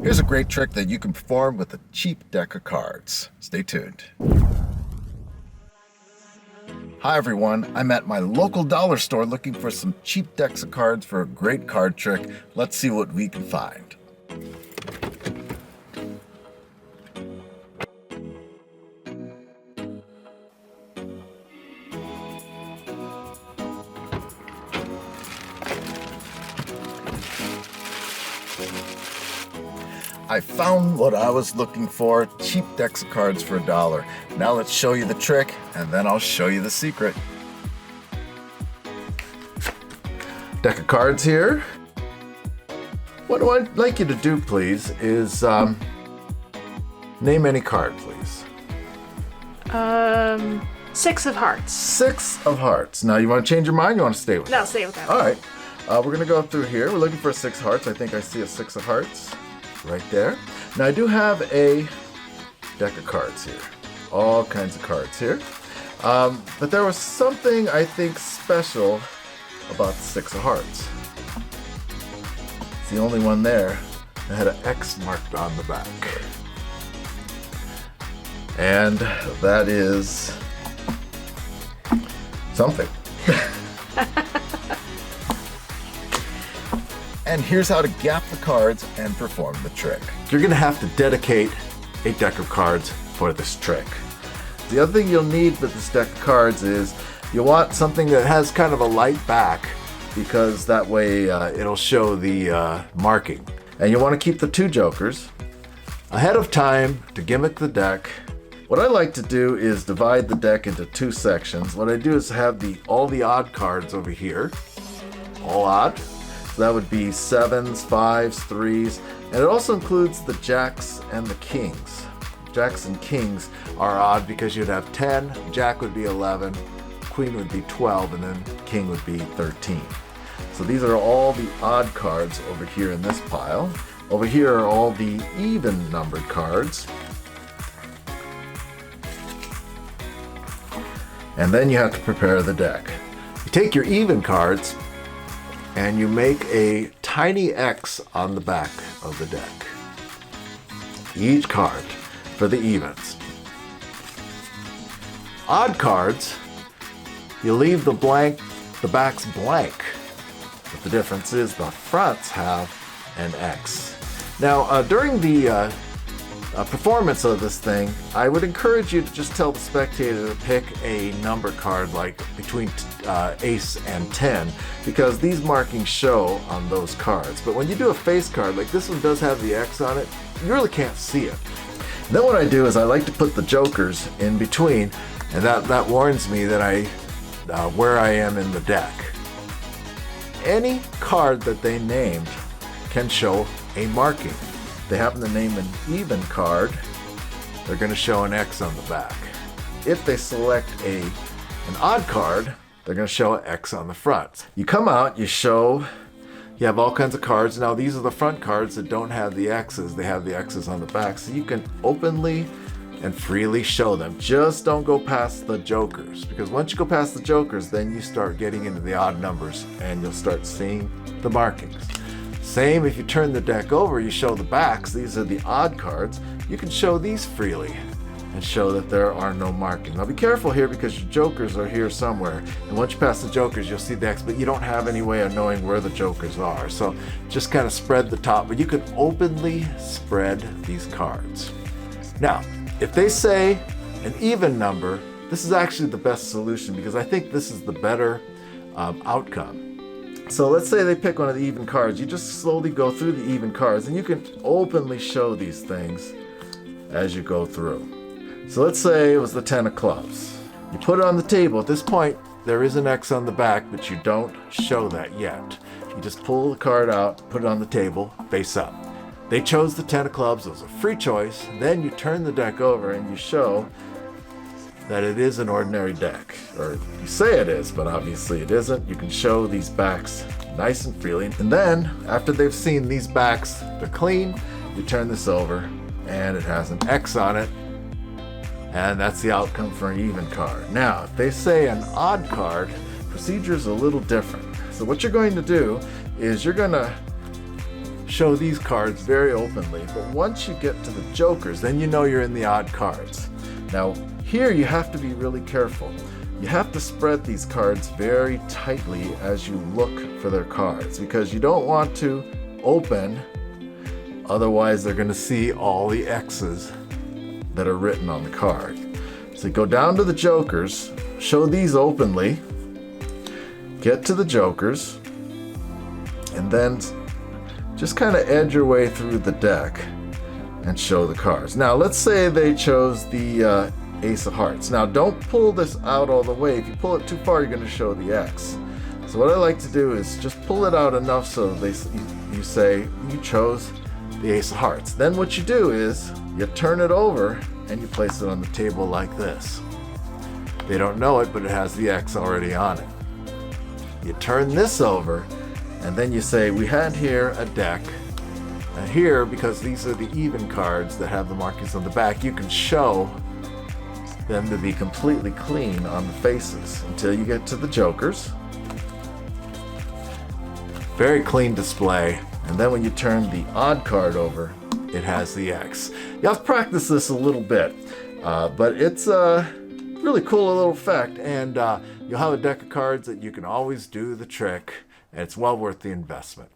Here's a great trick that you can perform with a cheap deck of cards. Stay tuned. Hi everyone, I'm at my local dollar store looking for some cheap decks of cards for a great card trick. Let's see what we can find. I found what I was looking for, cheap decks of cards for $1. Now let's show you the trick, and then I'll show you the secret. Deck of cards here. What I'd like you to do, please, is name any card, please. 6 of hearts. 6 of hearts. Now, you want to change your mind? You want to stay with it? No, stay with that. All right. We're going to go through here. We're looking for 6 hearts. I think I see a 6 of hearts right there. Now, I do have a deck of cards here. All kinds of cards here. But there was something, I think, special about the 6 of hearts. It's the only one there that had an X marked on the back. And that is something. And here's how to gap the cards and perform the trick. You're gonna have to dedicate a deck of cards for this trick. The other thing you'll need with this deck of cards is you want something that has kind of a light back, because that way it'll show the marking. And you want to keep the 2 jokers ahead of time to gimmick the deck. What I like to do is divide the deck into 2 sections. What I do is have all the odd cards over here, all odd. So that would be 7s, 5s, 3s, and it also includes the jacks and the kings. Jacks and kings are odd because you'd have 10, jack would be 11, queen would be 12, and then king would be 13. So these are all the odd cards over here in this pile. Over here are all the even numbered cards. And then you have to prepare the deck. You take your even cards and you make a tiny X on the back of the deck. Each card for the evens. Odd cards, you leave the backs blank. But the difference is the fronts have an X. Now, during the performance of this thing, I would encourage you to just tell the spectator to pick a number card like between ace and 10, because these markings show on those cards. But when you do a face card, like this one does have the X on it, you really can't see it. Then what I do is I like to put the jokers in between, and that warns me that where I am in the deck. Any card that they named can show a marking. If they happen to name an even card, they're going to show an X on the back. If they select an odd card, they're going to show an X on the front. You come out, you have all kinds of cards. Now these are the front cards that don't have the X's. They have the X's on the back. So you can openly and freely show them. Just don't go past the jokers, because once you go past the jokers, then you start getting into the odd numbers and you'll start seeing the markings. Same if you turn the deck over, you show the backs. These are the odd cards. You can show these freely and show that there are no markings. Now be careful here, because your jokers are here somewhere. And once you pass the jokers, you'll see the X, but you don't have any way of knowing where the jokers are. So just kind of spread the top, but you can openly spread these cards. Now, if they say an even number, this is actually the best solution, because I think this is the better outcome. So let's say they pick one of the even cards. You just slowly go through the even cards, and you can openly show these things as you go through. So let's say it was the 10 of clubs. You put it on the table. At this point, there is an X on the back, but you don't show that yet. You just pull the card out, put it on the table, face up. They chose the 10 of clubs. It was a free choice. Then you turn the deck over and you show that it is an ordinary deck. Or you say it is, but obviously it isn't. You can show these backs nice and freely. And then, after they've seen these backs, they're clean, you turn this over and it has an X on it. And that's the outcome for an even card. Now, if they say an odd card, procedure is a little different. So what you're going to do is you're going to show these cards very openly, but once you get to the jokers, then you know you're in the odd cards. Now, here you have to be really careful. You have to spread these cards very tightly as you look for their cards, because you don't want to open, otherwise they're going to see all the X's that are written on the card. So go down to the jokers, show these openly, get to the jokers, and then just kind of edge your way through the deck and show the cards. Now let's say they chose the Ace of Hearts. Now don't pull this out all the way. If you pull it too far, you're going to show the X. So what I like to do is just pull it out enough so you say you chose the Ace of Hearts. Then what you do is you turn it over and you place it on the table like this. They don't know it, but it has the X already on it. You turn this over, and then you say, we had here a deck, and here, because these are the even cards that have the markings on the back, you can show them to be completely clean on the faces until you get to the jokers. Very clean display, and then when you turn the odd card over, it has the X. You have to practice this a little bit, but it's a really cool little effect, and you'll have a deck of cards that you can always do the trick, and it's well worth the investment.